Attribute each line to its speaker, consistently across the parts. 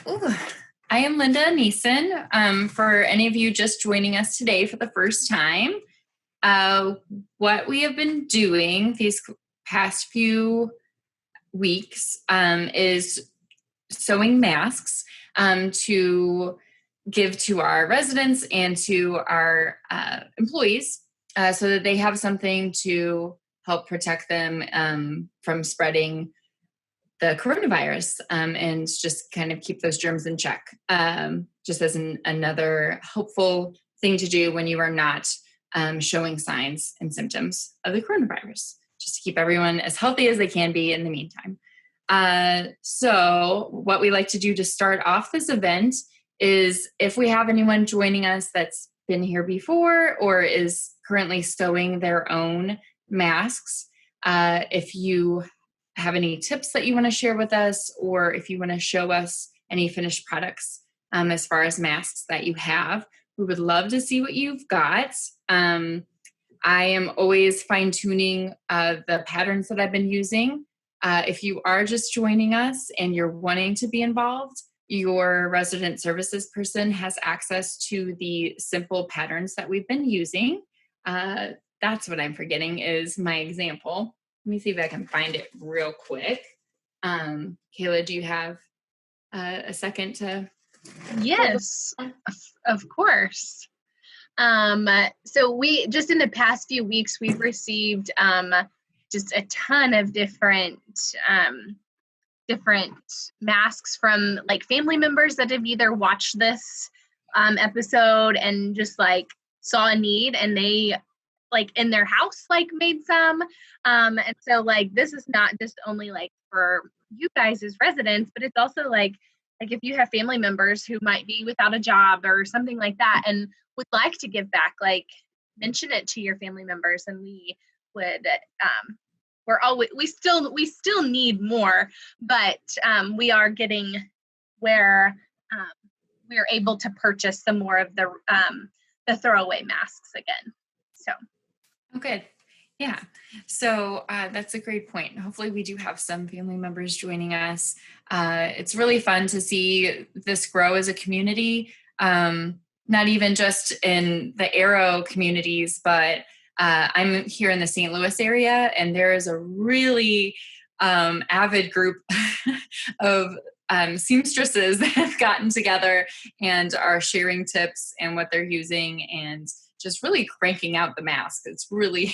Speaker 1: Ooh, I am Linda Neeson. For any of you just joining us today for the first time, what we have been doing these past few weeks is sewing masks to give to our residents and to our employees so that they have something to help protect them from spreading the coronavirus and just kind of keep those germs in check, just as another helpful thing to do when you are not showing signs and symptoms of the coronavirus, just to keep everyone as healthy as they can be in the meantime. So what we like to do to start off this event is if we have anyone joining us that's been here before or is currently sewing their own masks, if you have any tips that you want to share with us, or if you want to show us any finished products as far as masks that you have, we would love to see what you've got. I am always fine-tuning the patterns that I've been using. If you are just joining us and you're wanting to be involved, your resident services person has access to the simple patterns that we've been using. That's what I'm forgetting is my example. Let me see if I can find it real quick. Kayla, do you have a second to?
Speaker 2: Yes, of course. So we just in the past few weeks, we've received just a ton of different masks from like family members that have either watched this episode and just like saw a need and they like in their house like made some and so like this is not just only like for you guys as residents, but it's also like if you have family members who might be without a job or something like that and would like to give back, like mention it to your family members and we would we still need more, but we are getting where we are able to purchase some more of the throwaway masks again. So.
Speaker 1: Okay. Yeah. So that's a great point. Hopefully we do have some family members joining us. It's really fun to see this grow as a community, not even just in the Aero communities, but I'm here in the St. Louis area, and there is a really avid group of seamstresses that have gotten together and are sharing tips and what they're using and just really cranking out the mask. It's really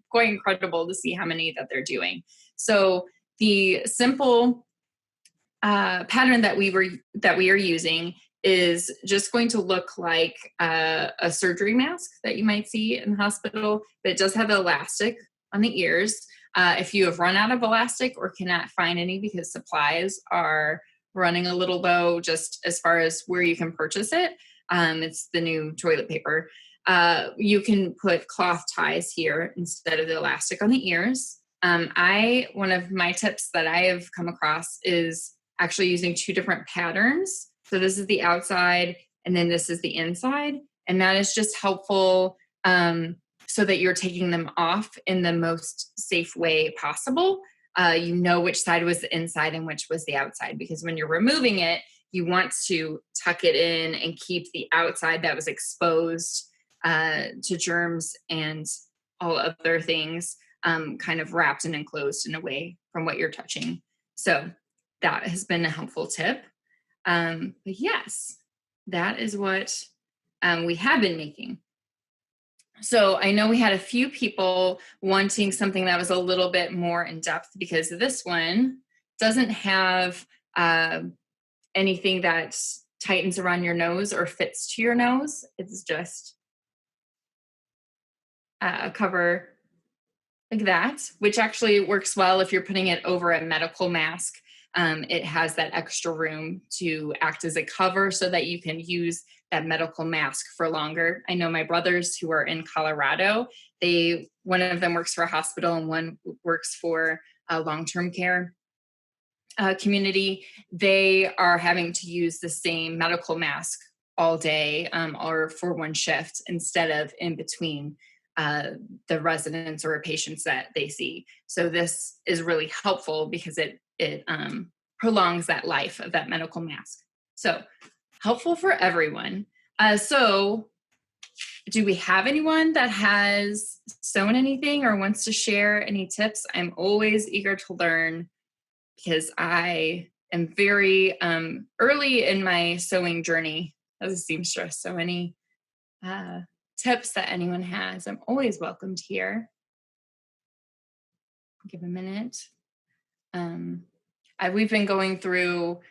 Speaker 1: quite incredible to see how many that they're doing. So the simple pattern that we are using is just going to look like a surgery mask that you might see in the hospital, but it does have elastic on the ears. If you have run out of elastic or cannot find any because supplies are running a little low just as far as where you can purchase it, it's the new toilet paper. You can put cloth ties here instead of the elastic on the ears. One of my tips that I have come across is actually using two different patterns. So this is the outside and then this is the inside. And that is just helpful so that you're taking them off in the most safe way possible. You know which side was the inside and which was the outside, because when you're removing it, you want to tuck it in and keep the outside that was exposed to germs and all other things kind of wrapped and enclosed in a way from what you're touching. So that has been a helpful tip. But yes, that is what we have been making. So I know we had a few people wanting something that was a little bit more in depth, because this one doesn't have anything that tightens around your nose or fits to your nose. It's just a cover like that, which actually works well if you're putting it over a medical mask. It has that extra room to act as a cover so that you can use that medical mask for longer. I know my brothers who are in Colorado, one of them works for a hospital and one works for a long-term care community. They are having to use the same medical mask all day or for one shift instead of in between the residents or patients that they see. So this is really helpful because it prolongs that life of that medical mask. So helpful for everyone. So do we have anyone that has sewn anything or wants to share any tips? I'm always eager to learn because I am very early in my sewing journey as a seamstress. So any tips that anyone has, I'm always welcome to hear. Give a minute. We've been going through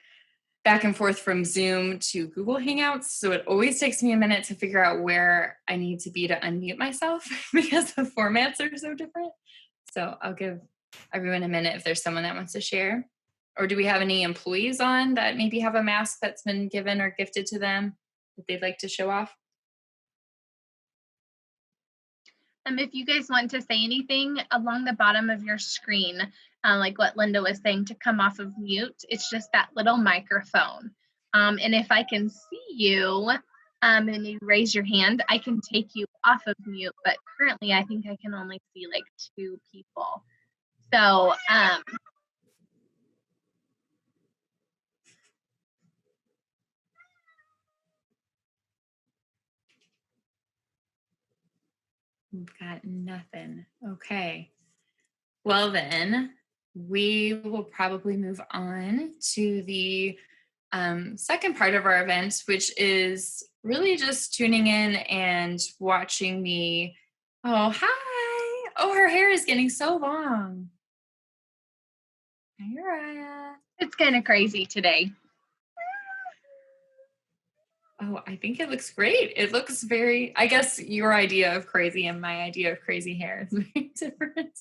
Speaker 1: back and forth from Zoom to Google Hangouts. So it always takes me a minute to figure out where I need to be to unmute myself because the formats are so different. So I'll give everyone a minute if there's someone that wants to share. Or do we have any employees on that maybe have a mask that's been given or gifted to them that they'd like to show off?
Speaker 2: If you guys want to say anything along the bottom of your screen, like what Linda was saying, to come off of mute, it's just that little microphone. And if I can see you and you raise your hand, I can take you off of mute. But currently, I think I can only see like 2 people. So
Speaker 1: We've got nothing. Okay. Well, then we will probably move on to the second part of our event, which is really just tuning in and watching me. Oh, hi. Oh, her hair is getting so long. Hi, Uriah.
Speaker 2: it's kind of crazy today.
Speaker 1: Oh, I think it looks great. It looks very, I guess your idea of crazy and my idea of crazy hair is very different.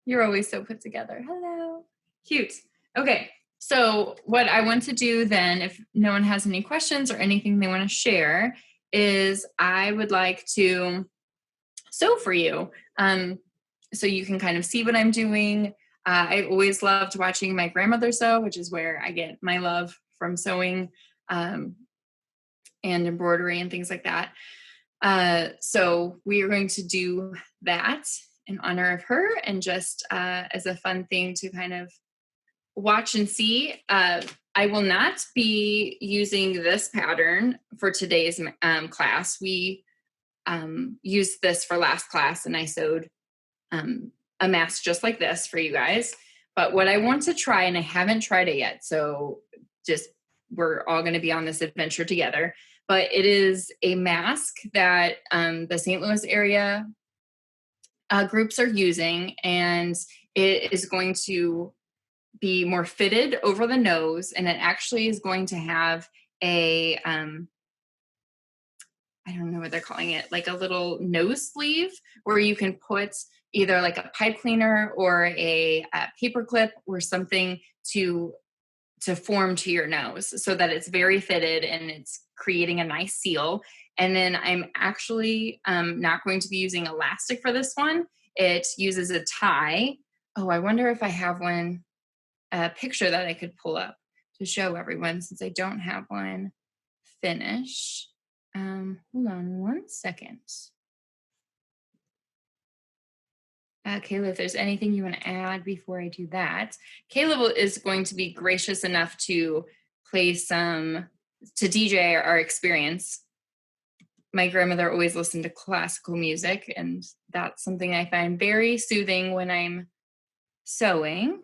Speaker 1: You're always so put together. Hello. Cute. Okay. So what I want to do then, if no one has any questions or anything they want to share, is I would like to sew for you. So you can kind of see what I'm doing. I always loved watching my grandmother sew, which is where I get my love from sewing and embroidery and things like that. So we are going to do that in honor of her and just as a fun thing to kind of watch and see. I will not be using this pattern for today's class. We used this for last class and I sewed a mask just like this for you guys. But what I want to try, and I haven't tried it yet, so just we're all going to be on this adventure together, but it is a mask that the St. Louis area groups are using, and it is going to be more fitted over the nose, and it actually is going to have a I don't know what they're calling it, like a little nose sleeve where you can put either like a pipe cleaner or a paper clip or something to form to your nose so that it's very fitted and it's creating a nice seal. And then I'm actually not going to be using elastic for this one. It uses a tie. Oh, I wonder if I have a picture that I could pull up to show everyone since I don't have one finished. Hold on one second. Kayla, if there's anything you want to add before I do that. Kayla is going to be gracious enough to play to DJ our experience. My grandmother always listened to classical music, and that's something I find very soothing when I'm sewing.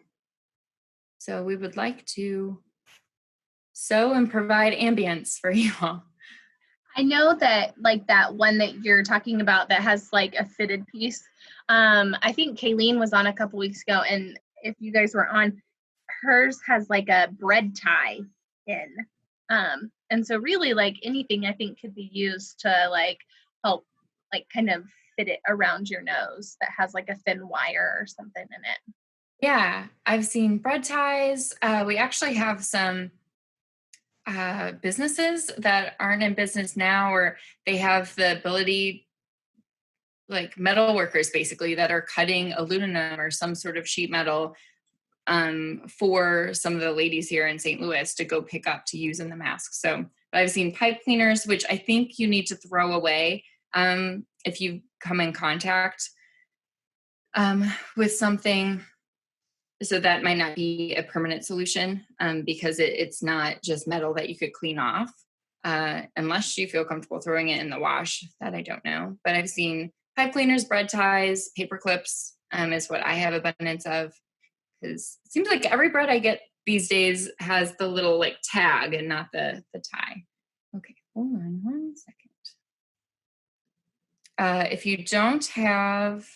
Speaker 1: So we would like to sew and provide ambience for you all.
Speaker 2: I know that like that one that you're talking about that has like a fitted piece. I think Kayleen was on a couple weeks ago, and if you guys were on, hers has like a bread tie in. And so really like anything I think could be used to like help like kind of fit it around your nose that has like a thin wire or something in it.
Speaker 1: Yeah, I've seen bread ties. We actually have some businesses that aren't in business now, or they have the ability, like metal workers basically, that are cutting aluminum or some sort of sheet metal for some of the ladies here in St. Louis to go pick up to use in the mask. So I've seen pipe cleaners, which I think you need to throw away if you come in contact with something So that might not be a permanent solution because it's not just metal that you could clean off unless you feel comfortable throwing it in the wash. That I don't know. But I've seen pipe cleaners, bread ties, paper clips is what I have abundance of. Because it seems like every bread I get these days has the little like tag and not the tie. Okay, hold on one second. If you don't have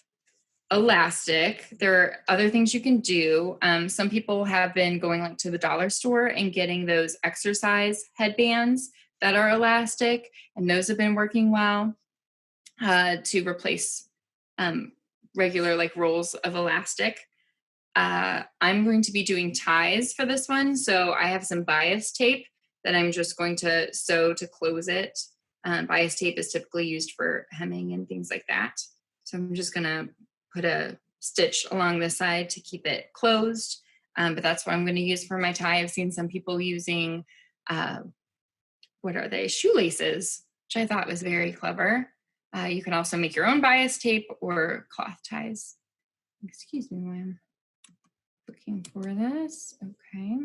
Speaker 1: elastic, there are other things you can do. Some people have been going like to the dollar store and getting those exercise headbands that are elastic, and those have been working well to replace regular like rolls of elastic. I'm going to be doing ties for this one. So I have some bias tape that I'm just going to sew to close it. Bias tape is typically used for hemming and things like that. So I'm just gonna put a stitch along the side to keep it closed. But that's what I'm gonna use for my tie. I've seen some people using, what are they, shoelaces, which I thought was very clever. You can also make your own bias tape or cloth ties. Excuse me, while I'm looking for this. Okay.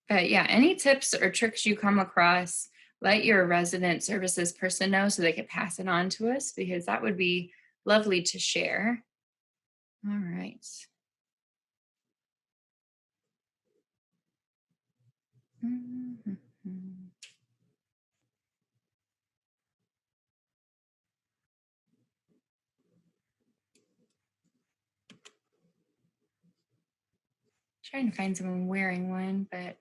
Speaker 1: But yeah, any tips or tricks you come across, let your resident services person know so they can pass it on to us, because that would be lovely to share. All right. Mhm. Trying to find someone wearing one, but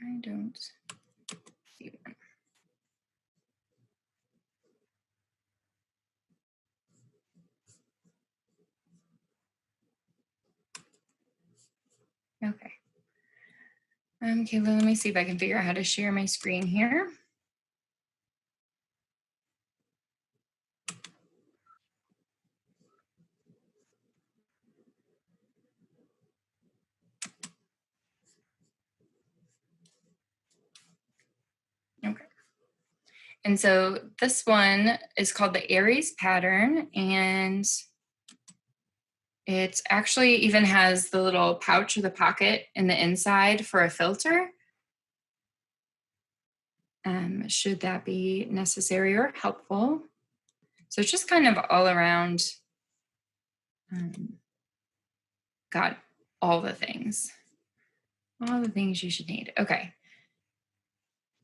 Speaker 1: I don't see one. Okay. Okay, well, let me see if I can figure out how to share my screen here. Okay. And so this one is called the Aries pattern, and it actually even has the little pouch or the pocket in the inside for a filter. Should that be necessary or helpful. So it's just kind of all around, got all the things you should need. Okay.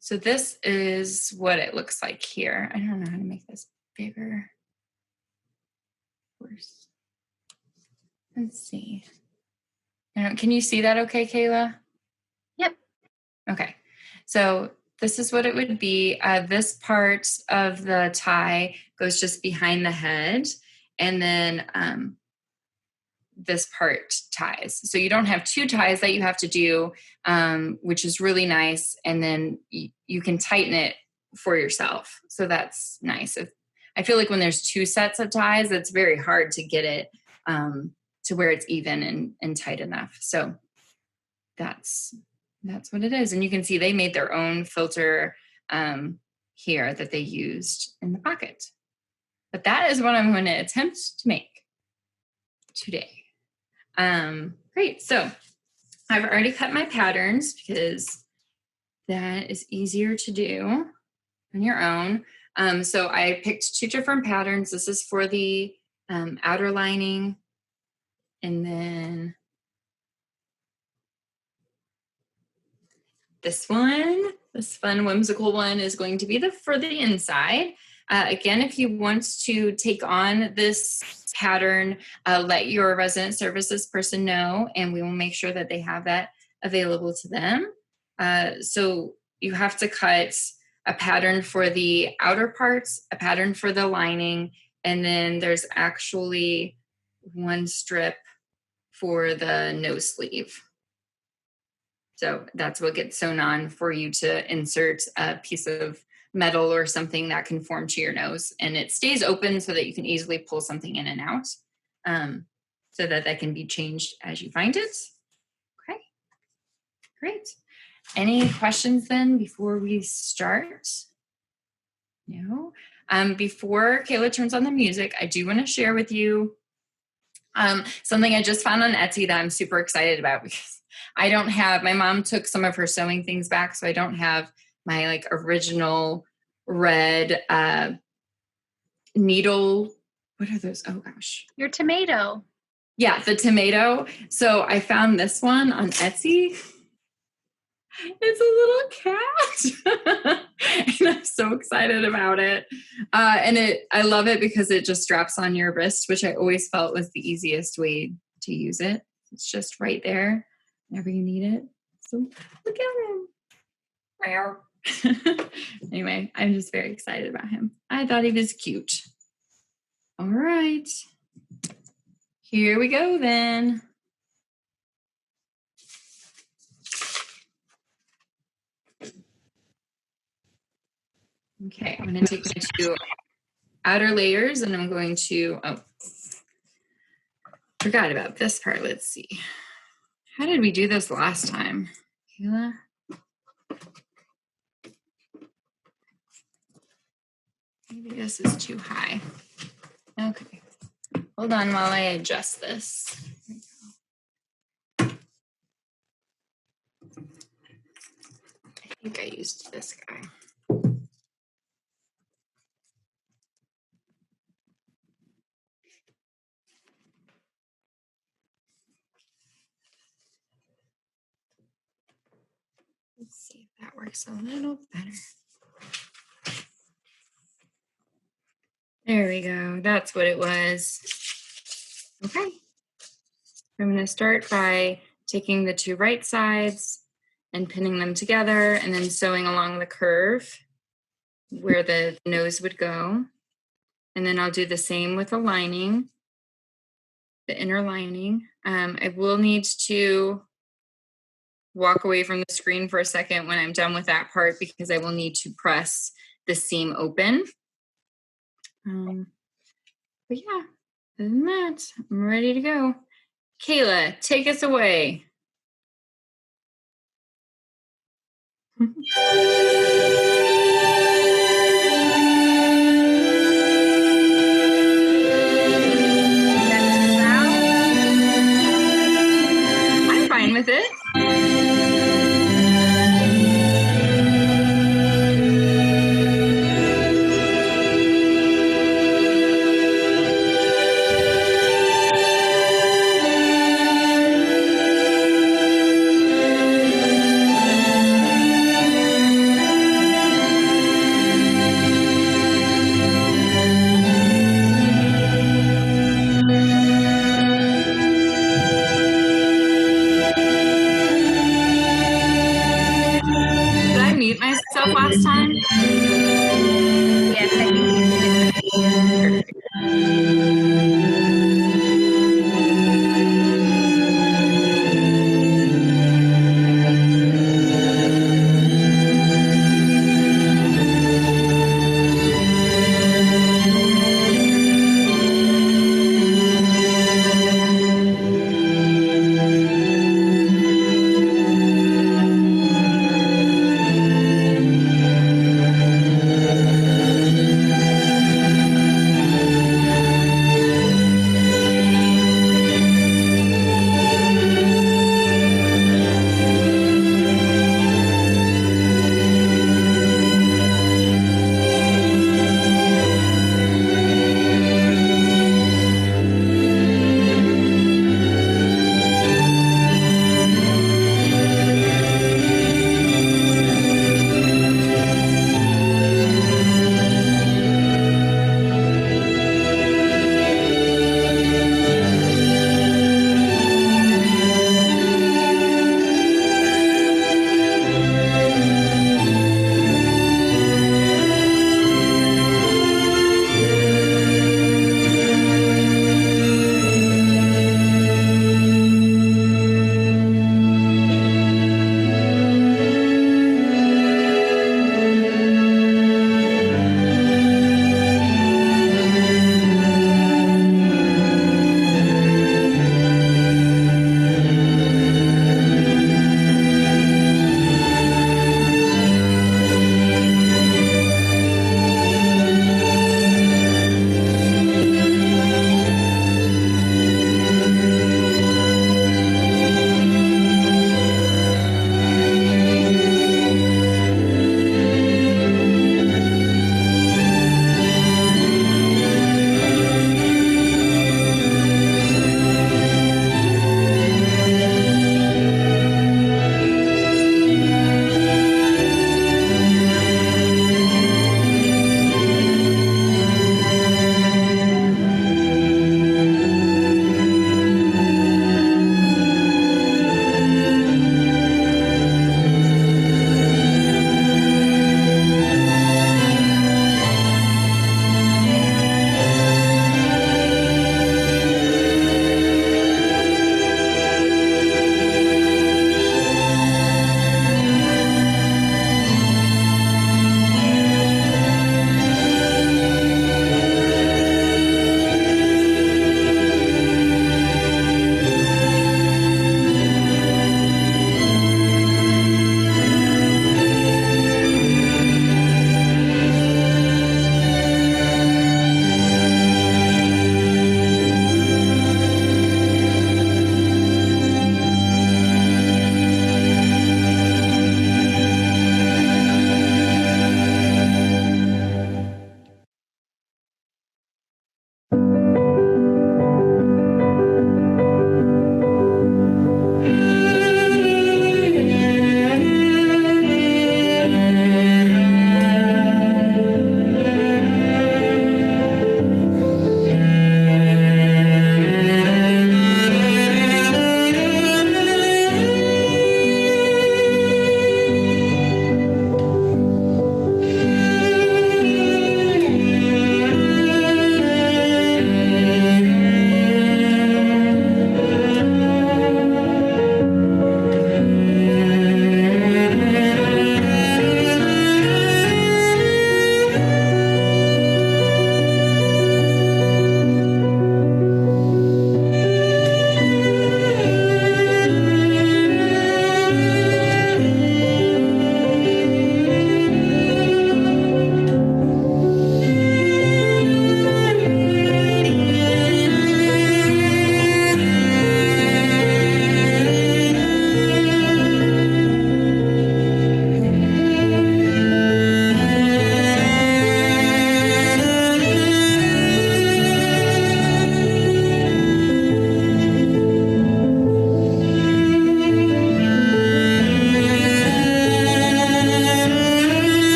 Speaker 1: So this is what it looks like here. I don't know how to make this bigger. Worse. Let's see. Can you see that okay, Kayla?
Speaker 2: Yep.
Speaker 1: Okay. So this is what it would be. This part of the tie goes just behind the head, and then this part ties. So you don't have two ties that you have to do, which is really nice. And then you can tighten it for yourself. So that's nice. I feel like when there's two sets of ties, it's very hard to get it to where it's even and tight enough. So that's what it is. And you can see they made their own filter here that they used in the pocket. But that is what I'm going to attempt to make today. Great. So I've already cut my patterns because that is easier to do on your own. So I picked two different patterns. This is for the outer lining, and then this fun whimsical one is going to be for the inside. Again, if you want to take on this pattern, let your resident services person know, and we will make sure that they have that available to them. So you have to cut a pattern for the outer parts, a pattern for the lining, and then there's actually one strip for the nose sleeve. So that's what gets sewn on for you to insert a piece of metal or something that can form to your nose, and it stays open so that you can easily pull something in and out, so that can be changed as you find it. Okay, great. Any questions then before we start? No? Before Kayla turns on the music, I do want to share with you something I just found on Etsy that I'm super excited about, because I don't have, my mom took some of her sewing things back, so I don't have my like original red needle. What are those? Oh gosh.
Speaker 2: Your tomato.
Speaker 1: Yeah, the tomato. So I found this one on Etsy. It's a little cat. And I'm so excited about it. I love it because it just straps on your wrist, which I always felt was the easiest way to use it. It's just right there whenever you need it. So look at him. Anyway, I'm just very excited about him. I thought he was cute. All right. Here we go then. Okay, I'm going to take my two outer layers and I'm going to, forgot about this part. Let's see. How did we do this last time, Kayla? Maybe this is too high. Okay, hold on while I adjust this. I think I used this guy. Let's see if that works a little better. There we go. That's what it was. Okay. I'm going to start by taking the two right sides and pinning them together and then sewing along the curve where the nose would go. And then I'll do the same with the lining, the inner lining. I will need to walk away from the screen for a second when I'm done with that part because I will need to press the seam open. But yeah, other than that, I'm ready to go. Kayla, take us away. I'm fine with it.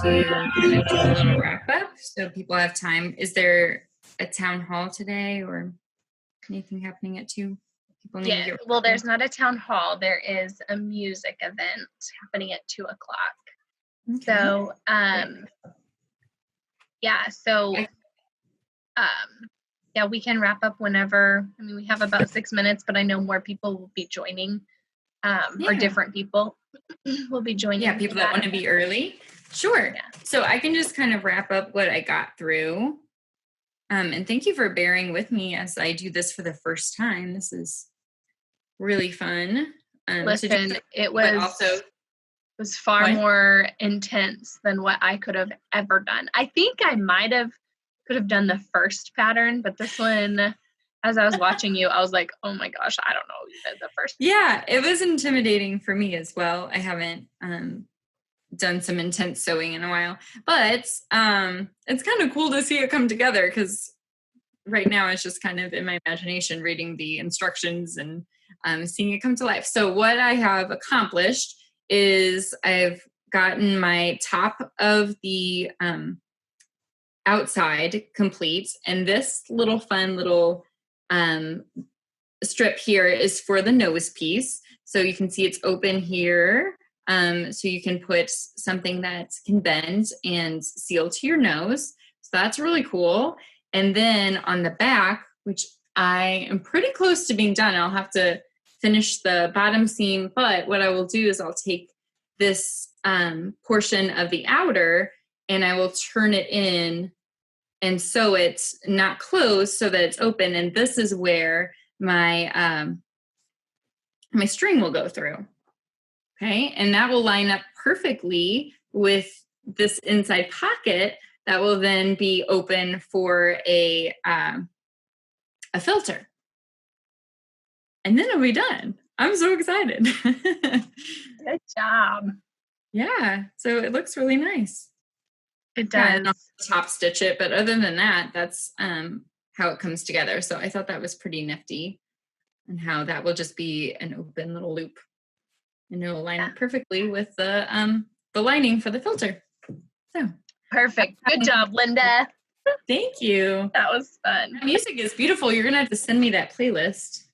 Speaker 1: to kind of do a little wrap up so people have time. Is there a town hall today or anything happening at 2? People need to
Speaker 2: Yeah,
Speaker 1: get
Speaker 2: well, there's not a town hall. There is a music event happening at 2:00.
Speaker 1: Okay.
Speaker 2: So, yeah, we can wrap up whenever. I mean, we have about 6 minutes, but I know more people will be joining, or different people will be joining.
Speaker 1: Yeah, people that want to be early. Sure.
Speaker 2: Yeah.
Speaker 1: So I can just kind of wrap up what I got through. And thank you for bearing with me as I do this for the first time. This is really fun.
Speaker 2: Listen, it was far more intense than what I could have ever done. I think I could have done the first pattern, but this one, as I was watching you, I was like, oh my gosh, I don't know even the first.
Speaker 1: Yeah, it was intimidating for me as well. I haven't done some intense sewing in a while, but it's kind of cool to see it come together, because right now it's just kind of in my imagination reading the instructions and seeing it come to life. So what I have accomplished is I've gotten my top of the outside complete, and this little fun little strip here is for the nose piece. So you can see it's open here. So you can put something that can bend and seal to your nose. So that's really cool. And then on the back, which I am pretty close to being done, I'll have to finish the bottom seam, but what I will do is I'll take this portion of the outer and I will turn it in and sew it not closed so that it's open. And this is where my my string will go through. Okay, and that will line up perfectly with this inside pocket that will then be open for a filter. And then it'll be done. I'm so excited.
Speaker 2: Good job.
Speaker 1: Yeah, so it looks really nice.
Speaker 2: It does.
Speaker 1: Yeah, top stitch it, but other than that, that's how it comes together. So I thought that was pretty nifty, and how that will just be an open little loop. And it'll line up perfectly with the lining for the filter. So
Speaker 2: perfect. Good job, Linda.
Speaker 1: Thank you.
Speaker 2: That was fun.
Speaker 1: The music is beautiful. You're gonna have to send me that playlist.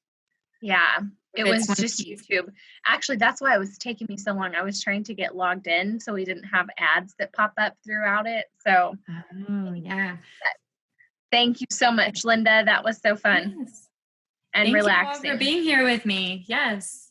Speaker 2: Yeah, it was just YouTube. Actually, that's why it was taking me so long. I was trying to get logged in so we didn't have ads that pop up throughout it. So,
Speaker 1: yeah.
Speaker 2: Thank you so much, Linda. That was so fun.
Speaker 1: Yes.
Speaker 2: And
Speaker 1: Thank
Speaker 2: relaxing.
Speaker 1: You all for being here with me. Yes.